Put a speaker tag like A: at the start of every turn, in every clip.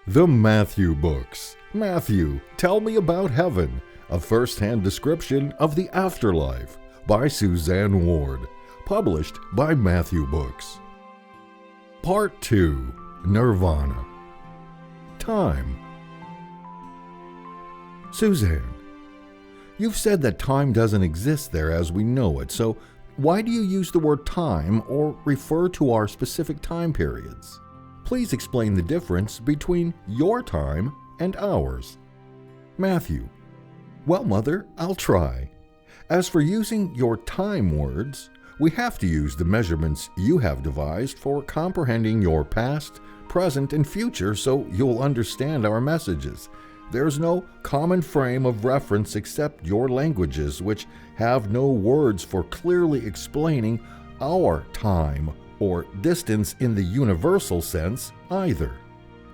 A: The Matthew Books. Matthew, Tell Me About Heaven, a first-hand description of the afterlife by Suzanne Ward, published by Matthew Books. Part 2, Nirvana. Time. Suzanne, you've said that time doesn't exist there as we know it, so why do you use the word time or refer to our specific time periods? Please explain the difference between your time and ours. Matthew, well, Mother, I'll try. As for using your time words, we have to use the measurements you have devised for comprehending your past, present, and future so you'll understand our messages. There's no common frame of reference except your languages, which have no words for clearly explaining our time or distance in the universal sense either.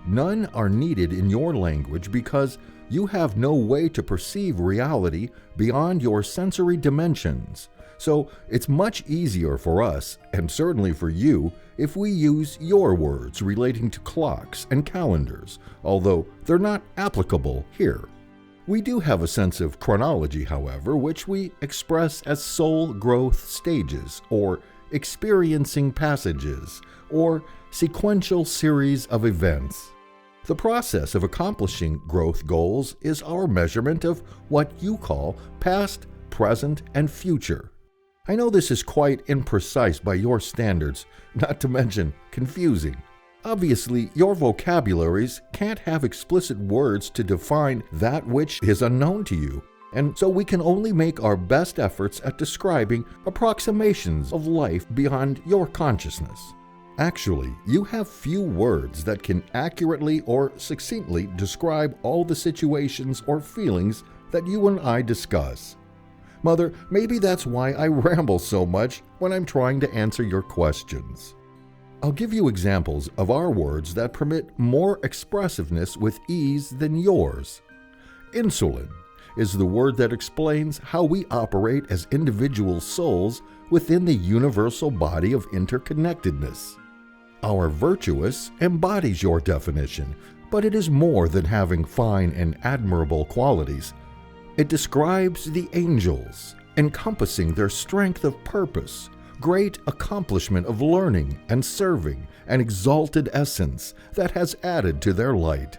A: None are needed in your language because you have no way to perceive reality beyond your sensory dimensions. So it's much easier for us, and certainly for you, if we use your words relating to clocks and calendars, although they're not applicable here. We do have a sense of chronology, however, which we express as soul growth stages, or experiencing passages, or sequential series of events. The process of accomplishing growth goals is our measurement of what you call past, present, and future. I know this is quite imprecise by your standards, not to mention confusing. Obviously, your vocabularies can't have explicit words to define that which is unknown to you, and so we can only make our best efforts at describing approximations of life beyond your consciousness. Actually, you have few words that can accurately or succinctly describe all the situations or feelings that you and I discuss. Mother, maybe that's why I ramble so much when I'm trying to answer your questions. I'll give you examples of our words that permit more expressiveness with ease than yours. Insulin is the word that explains how we operate as individual souls within the universal body of interconnectedness. Our virtuous embodies your definition, but it is more than having fine and admirable qualities. It describes the angels, encompassing their strength of purpose, great accomplishment of learning and serving, and exalted essence that has added to their light.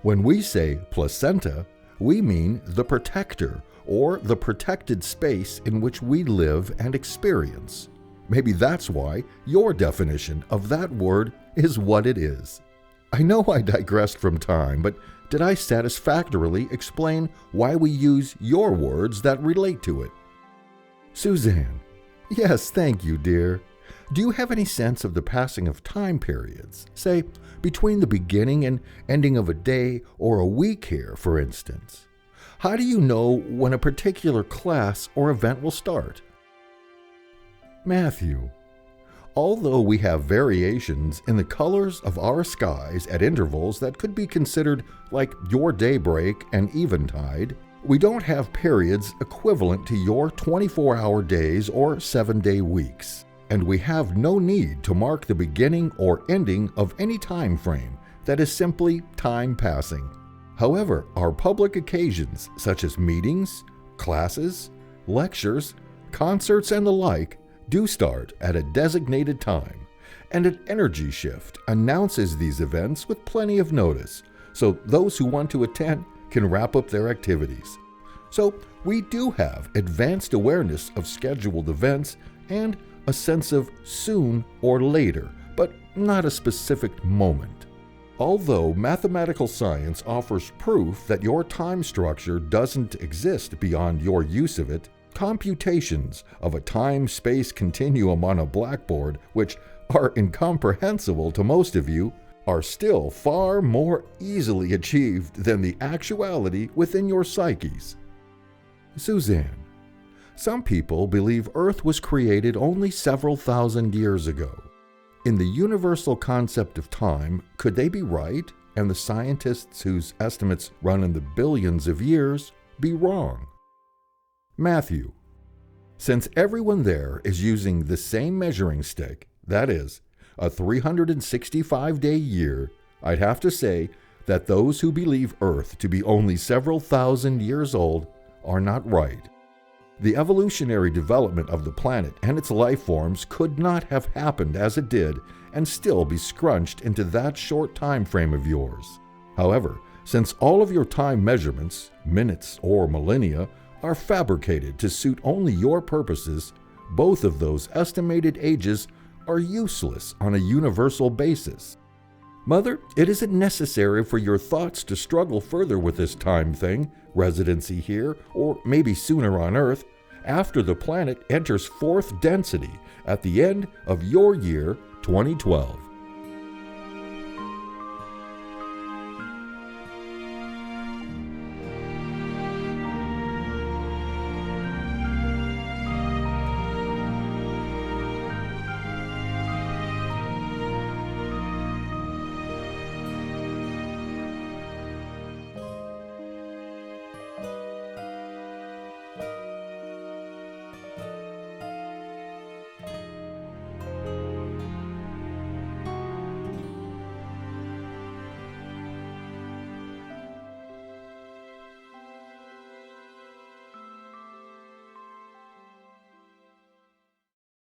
A: When we say placenta, we mean the protector or the protected space in which we live and experience. Maybe that's why your definition of that word is what it is. I know I digressed from time, but did I satisfactorily explain why we use your words that relate to it? Suzanne, yes, thank you, dear. Do you have any sense of the passing of time periods, say, between the beginning and ending of a day or a week here, for instance? How do you know when a particular class or event will start? Matthew, although we have variations in the colors of our skies at intervals that could be considered like your daybreak and eventide, we don't have periods equivalent to your 24-hour days or 7-day weeks, and we have no need to mark the beginning or ending of any time frame that is simply time passing. However, our public occasions such as meetings, classes, lectures, concerts, and the like do start at a designated time, and an energy shift announces these events with plenty of notice, so those who want to attend can wrap up their activities. So we do have advanced awareness of scheduled events and a sense of soon or later, but not a specific moment. Although mathematical science offers proof that your time structure doesn't exist beyond your use of it, computations of a time-space continuum on a blackboard, which are incomprehensible to most of you, are still far more easily achieved than the actuality within your psyches. Suzanne, some people believe Earth was created only several thousand years ago. In the universal concept of time, could they be right, and the scientists whose estimates run in the billions of years be wrong? Matthew, since everyone there is using the same measuring stick, that is, a 365-day year, I'd have to say that those who believe Earth to be only several thousand years old are not right. The evolutionary development of the planet and its life forms could not have happened as it did and still be scrunched into that short time frame of yours. However, since all of your time measurements, minutes or millennia, are fabricated to suit only your purposes, both of those estimated ages are useless on a universal basis. Mother, it isn't necessary for your thoughts to struggle further with this time thing, residency here, or maybe sooner on Earth, after the planet enters fourth density at the end of your year 2012.